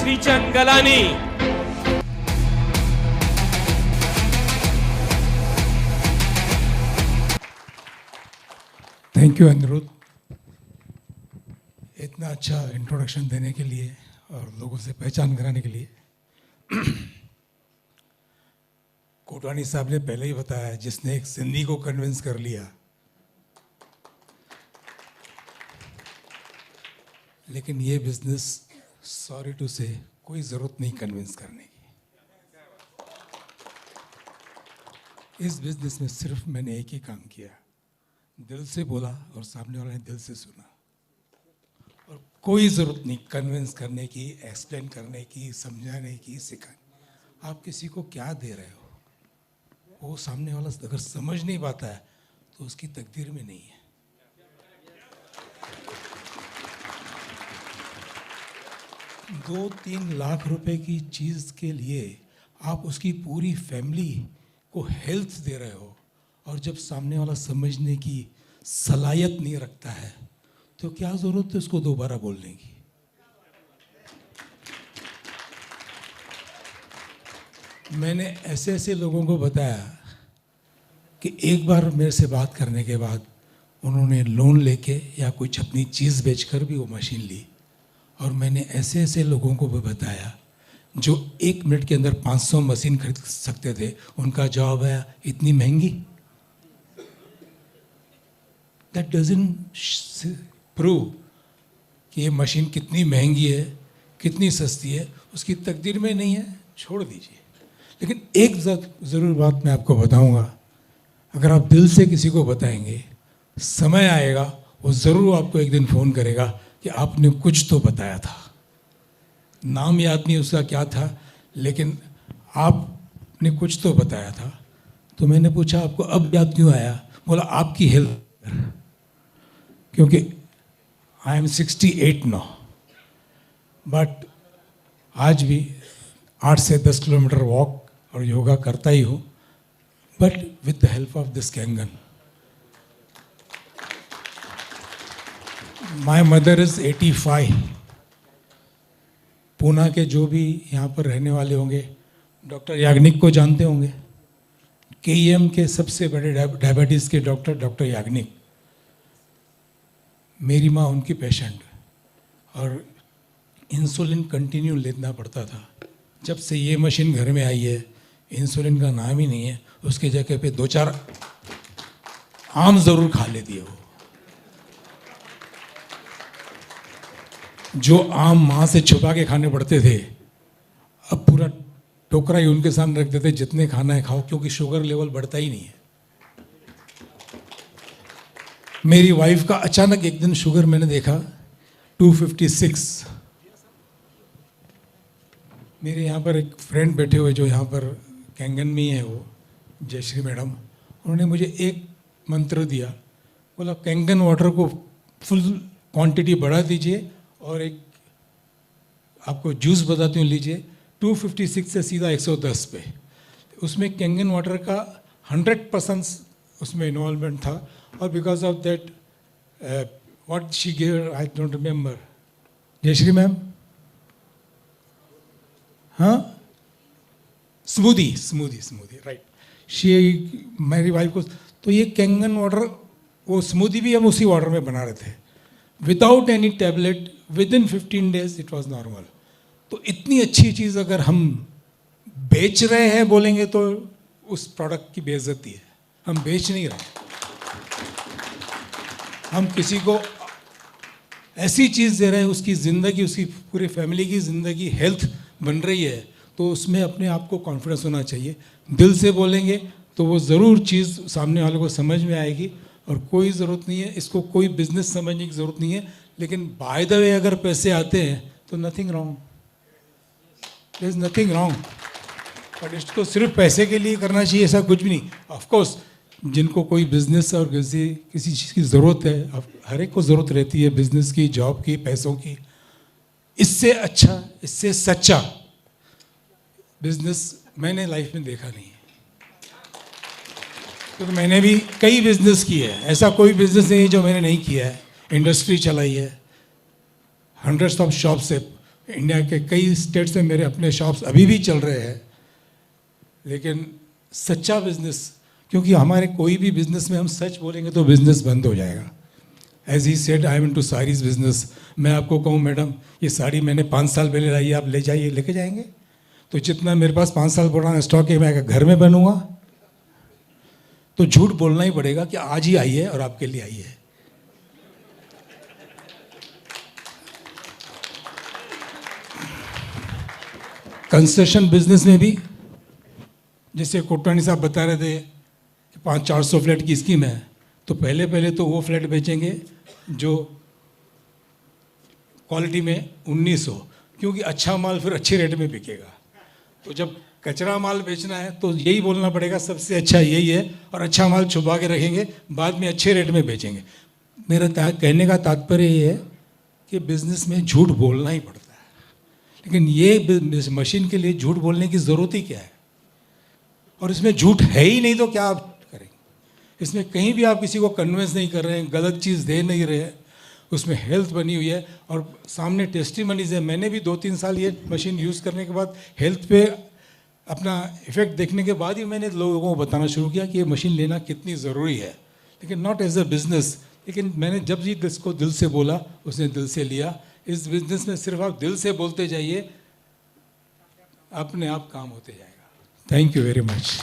Shrichand Galani. Thank you Anirudh, इतना अच्छा introduction देने के लिए और लोगों से पहचान कराने के लिए। कोटवानी साहब ने पहले ही बताया, जिसने एक सिंधी को कन्विंस कर लिया, लेकिन ये बिजनेस सॉरी टू से कोई ज़रूरत नहीं कन्विंस करने की। इस बिजनेस में सिर्फ मैंने एक ही काम किया, दिल से बोला और सामने वाले ने दिल से सुना, और कोई ज़रूरत नहीं कन्विंस करने की, एक्सप्लेन करने की, समझाने की, सिखाने। आप किसी को क्या दे रहे हो, वो सामने वाला अगर समझ नहीं पाता है तो उसकी तकदीर में नहीं है। 2-3 लाख रुपए की चीज़ के लिए आप उसकी पूरी फैमिली को हेल्थ दे रहे हो, और जब सामने वाला समझने की सलाहियत नहीं रखता है तो क्या ज़रूरत है उसको दोबारा बोलने की। मैंने ऐसे ऐसे लोगों को बताया कि एक बार मेरे से बात करने के बाद उन्होंने लोन लेके या कुछ अपनी चीज़ बेचकर भी वो मशीन ली, और मैंने ऐसे ऐसे लोगों को भी बताया जो 1 मिनट के अंदर 500 मशीन खरीद सकते थे, उनका जवाब है इतनी महंगी। दैट डजंट प्रूव कि ये मशीन कितनी महंगी है, कितनी सस्ती है, उसकी तकदीर में नहीं है, छोड़ दीजिए। लेकिन एक ज़रूर बात मैं आपको बताऊंगा, अगर आप दिल से किसी को बताएंगे, समय आएगा वो ज़रूर आपको एक दिन फ़ोन करेगा कि आपने कुछ तो बताया था। नाम याद नहीं उसका क्या था, लेकिन आपने कुछ तो बताया था। तो मैंने पूछा आपको अब याद क्यों आया? बोला आपकी हेल्थ, क्योंकि आई एम 68 नाउ, बट आज भी 8 से 10 किलोमीटर वॉक और योगा करता ही हूँ, but with the help of this Kangen. My mother is 85। Poona के जो भी यहाँ पर रहने वाले होंगे डॉक्टर याग्निक को जानते होंगे, KEM के सबसे बड़े डायबिटीज़ के डॉक्टर याग्निक। मेरी माँ उनकी पेशेंट, और इंसुलिन कंटिन्यू लेना पड़ता था। जब से ये मशीन घर में आई है, इंसुलिन का नाम ही नहीं है, उसके जगह पे 2-4 आम ज़रूर खा लेती है वो। जो आम माँ से छुपा के खाने पड़ते थे, अब पूरा टोकरा ही उनके सामने रख देते, जितने खाना है खाओ, क्योंकि शुगर लेवल बढ़ता ही नहीं है। मेरी वाइफ का अचानक एक दिन शुगर मैंने देखा 256। मेरे यहाँ पर एक फ्रेंड बैठे हुए जो यहाँ पर कैंगन में ही है, वो जयश्री मैडम, उन्होंने मुझे एक मंत्र दिया, बोला कैंगन वाटर को फुल क्वांटिटी बढ़ा दीजिए, और एक आपको जूस बताती हूँ, लीजिए। 256 से सीधा 110 पे, उसमें कैंगन वाटर का 100% उसमें इन्वॉल्वमेंट था, और because of that what she give I don't remember. Jayshree ma'am, हाँ, स्मूदी राइट। मेरी वाइफ को तो ये कैंगन वाटर, वो स्मूदी भी हम उसी वाटर में बना रहे थे, without any tablet, with in 15 days it was normal. तो इतनी अच्छी चीज़ अगर हम बेच रहे हैं बोलेंगे तो उस प्रोडक्ट की बेइज्जती है। हम बेच नहीं रहे, हम किसी को ऐसी चीज़ दे रहे हैं, उसकी ज़िंदगी, उसकी पूरी फैमिली की ज़िंदगी हेल्थ बन रही है, तो उसमें अपने आप को कॉन्फिडेंस होना चाहिए। दिल से बोलेंगे तो वो ज़रूर चीज़ सामने वाले को समझ में आएगी, और कोई ज़रूरत नहीं है इसको कोई बिजनेस समझने की ज़रूरत नहीं है। लेकिन बाय द वे अगर पैसे आते हैं तो nothing wrong, there is nothing wrong, but इसको सिर्फ पैसे के लिए करना चाहिए ऐसा कुछ भी नहीं। ऑफ कोर्स जिनको कोई बिजनेस और किसी चीज़ की ज़रूरत है, अब हर एक को ज़रूरत रहती है बिजनेस की, जॉब की, पैसों की। इससे अच्छा, इससे सच्चा बिजनेस मैंने लाइफ में देखा नहीं है। क्योंकि मैंने भी कई बिजनेस किए हैं, ऐसा कोई बिजनेस नहीं है जो मैंने नहीं किया है। इंडस्ट्री चलाई है, हंड्रेड्स ऑफ शॉप्स है, इंडिया के कई स्टेट्स में मेरे अपने शॉप्स अभी भी चल रहे हैं, लेकिन सच्चा बिजनेस, क्योंकि हमारे कोई भी बिजनेस में हम सच बोलेंगे तो बिजनेस बंद हो जाएगा। As he said I am into saris business. मैं आपको कहूँ मैडम ये साड़ी मैंने 5 साल पहले लाई, आप ले जाइए, लेके जाएंगे? तो जितना मेरे पास 5 साल पुराना स्टॉक है मैं घर में बनूंगा, तो झूठ बोलना ही पड़ेगा कि आज ही आई है और आपके लिए आई है। कंस्ट्रक्शन बिजनेस में भी जैसे कोटवानी साहब बता रहे थे कि 500-400 फ्लैट की स्कीम है, तो पहले तो वो फ्लैट बेचेंगे जो क्वालिटी में 1900, क्योंकि अच्छा माल फिर अच्छे रेट में बिकेगा। तो जब कचरा माल बेचना है तो यही बोलना पड़ेगा सबसे अच्छा यही है, और अच्छा माल छुपा के रखेंगे, बाद में अच्छे रेट में बेचेंगे। मेरा कहने का तात्पर्य ये है कि बिजनेस में झूठ बोलना ही पड़ता है, लेकिन ये मशीन के लिए झूठ बोलने की ज़रूरत ही क्या है? और इसमें झूठ है ही नहीं तो क्या आप करेंगे? इसमें कहीं भी आप किसी को कन्विंस नहीं कर रहे हैं, गलत चीज़ दे नहीं रहे हैं। उसमें हेल्थ बनी हुई है और सामने टेस्टिमनीज है। मैंने भी 2-3 साल ये मशीन यूज़ करने के बाद हेल्थ पे अपना इफ़ेक्ट देखने के बाद ही मैंने लोगों को बताना शुरू किया कि ये मशीन लेना कितनी ज़रूरी है, लेकिन नॉट एज अ बिज़नेस। लेकिन मैंने जब भी इसको दिल से बोला, उसने दिल से लिया। इस बिज़नेस में सिर्फ आप दिल से बोलते जाइए, अपने आप काम होते जाएगा। Thank you very much.